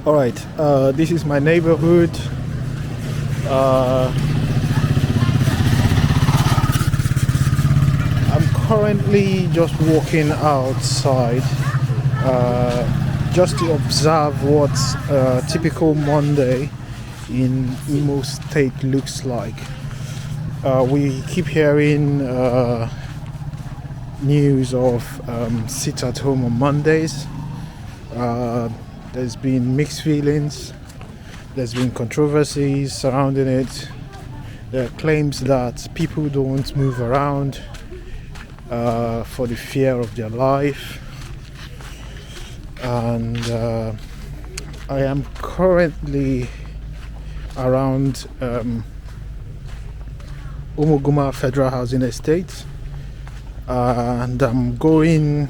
All right, this is my neighborhood. I'm currently just walking outside just to observe what a typical Monday in Imo State looks like. We keep hearing news of sit at home on Mondays. There's been mixed feelings. There's been controversies surrounding it. There are claims that people don't move around for the fear of their life. And I am currently around Umuguma Federal Housing Estate, and I'm going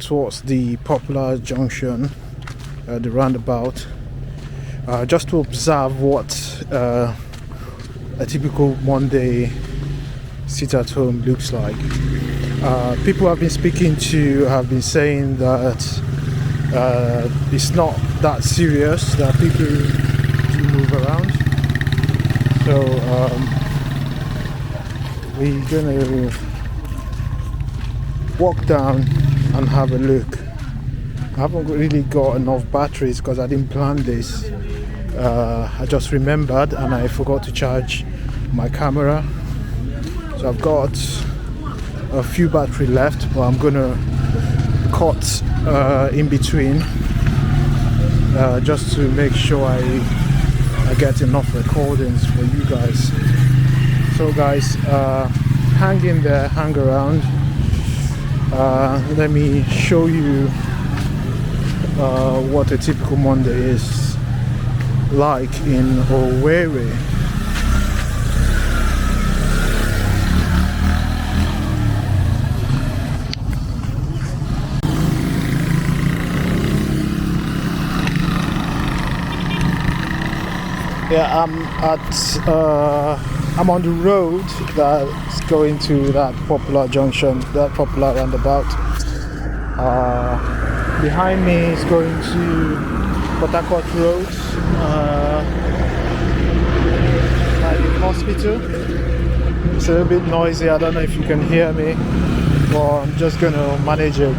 towards the Popular Junction, the roundabout, just to observe what a typical Monday sit at home looks like. People I've been speaking to have been saying that it's not that serious, that people do move around. So we're gonna walk down and have a look. I haven't really got enough batteries because I didn't plan this. I just remembered and I forgot to charge my camera. So I've got a few battery left, but I'm gonna cut in between just to make sure I get enough recordings for you guys. So guys, hang in there, hang around. Let me show you what a typical Monday is like in Owerri. Yeah, I'm on the road that's going to that Popular Junction, that Popular roundabout. Behind me is going to Port Harcourt Road, by the hospital. It's a little bit noisy. I don't know if you can hear me, but I'm just gonna manage it.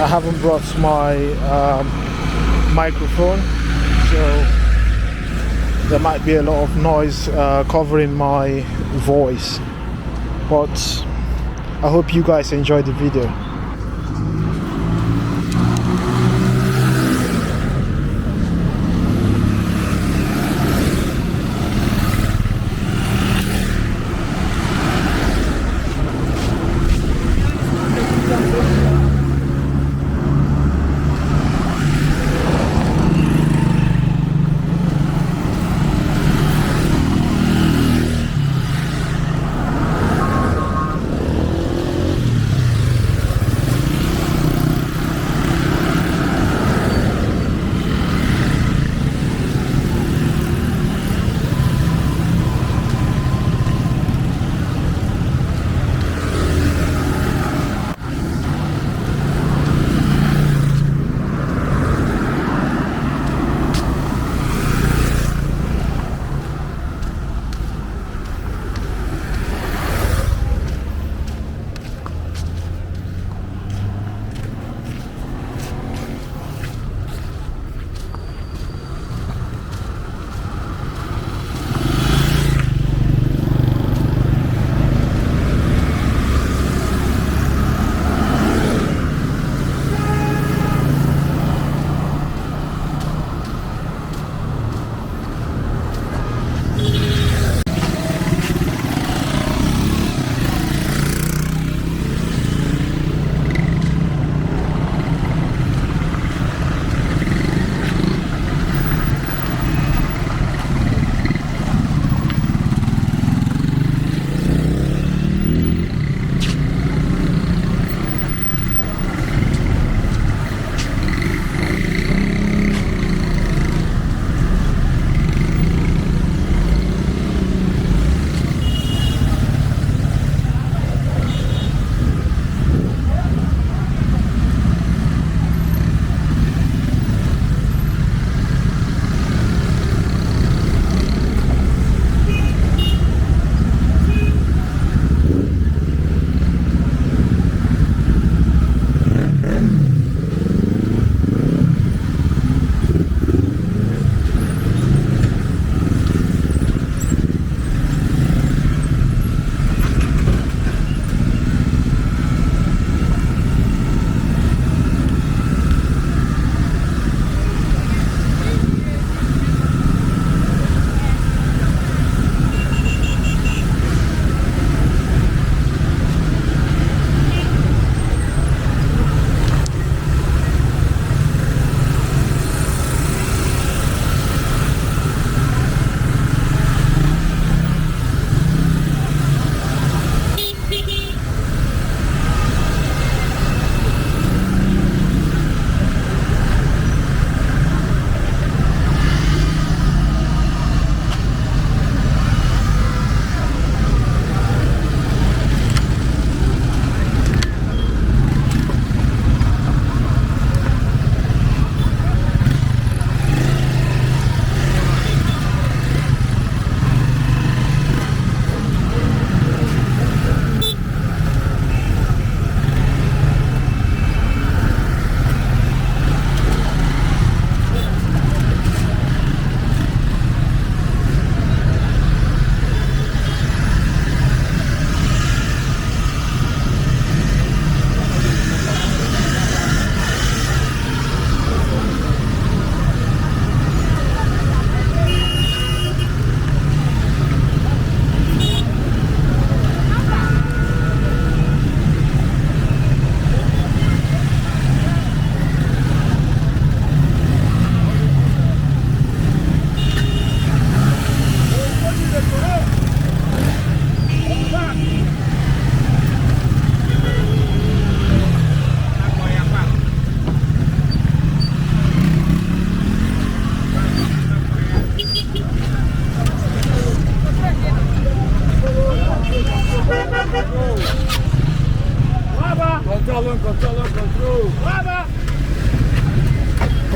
I haven't brought my microphone, so there might be a lot of noise covering my voice, but I hope you guys enjoy the video.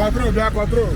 Control, black control.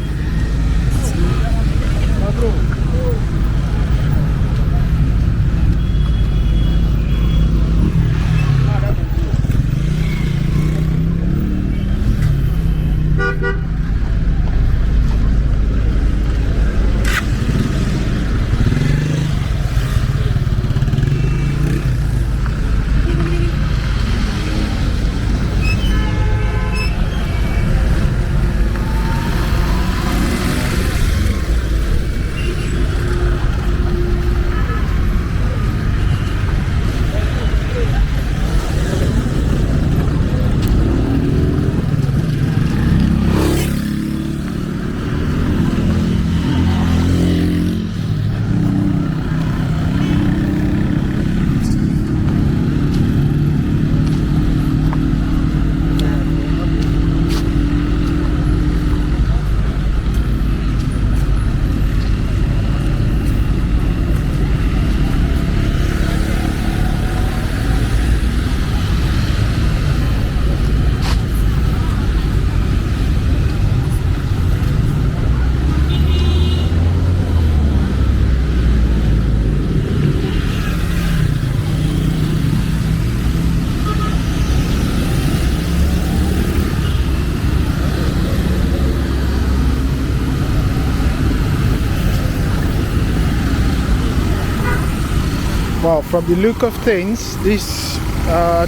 Well, from the look of things, this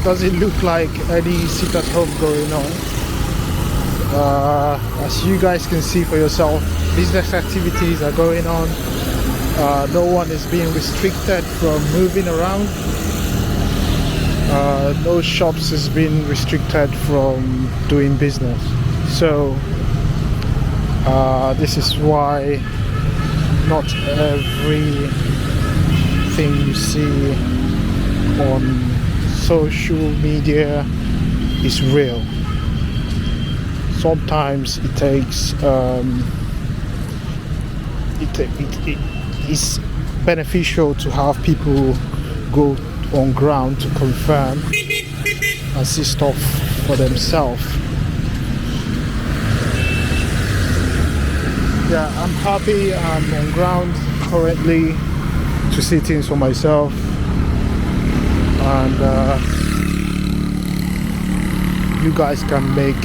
doesn't look like any sit-at-home going on. As you guys can see for yourself, business activities are going on. No one is being restricted from moving around. No shops is being restricted from doing business. So this is why not everything you see on social media is real. Sometimes it takes it is beneficial to have people go on ground to confirm and see stuff for themselves. Yeah, I'm happy I'm on ground currently to see things for myself, and you guys can make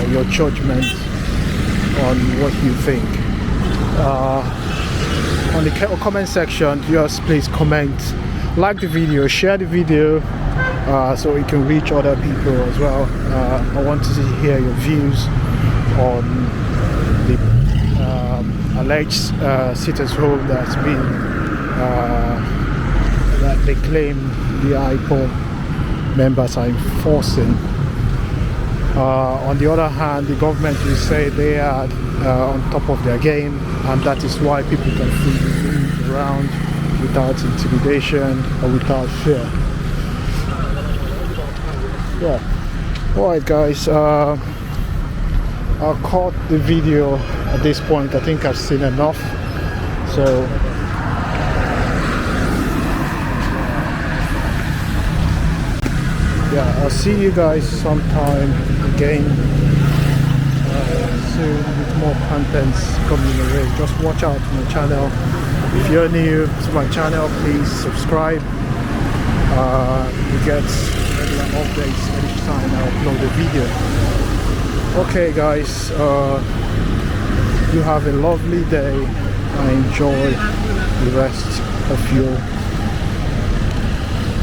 your judgment on what you think. On the comment section, just please comment, like the video, share the video, so it can reach other people as well. I want to hear your views on the alleged sit-at-home that's been that they claim the IPOB members are enforcing. On the other hand, the government will say they are on top of their game, and that is why people can freely move around without intimidation or without fear. Yeah. Alright guys, I'll cut the video at this point. I think I've seen enough. So yeah, I'll see you guys sometime again soon with more contents coming your way. Just watch out for my channel. If you're new to my channel, please subscribe. You get regular updates each time I upload a video. Okay guys, you have a lovely day and enjoy the rest of your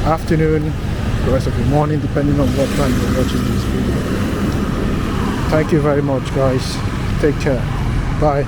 afternoon, the rest of your morning, depending on what time you're watching this video. Thank you very much guys. Take care. Bye.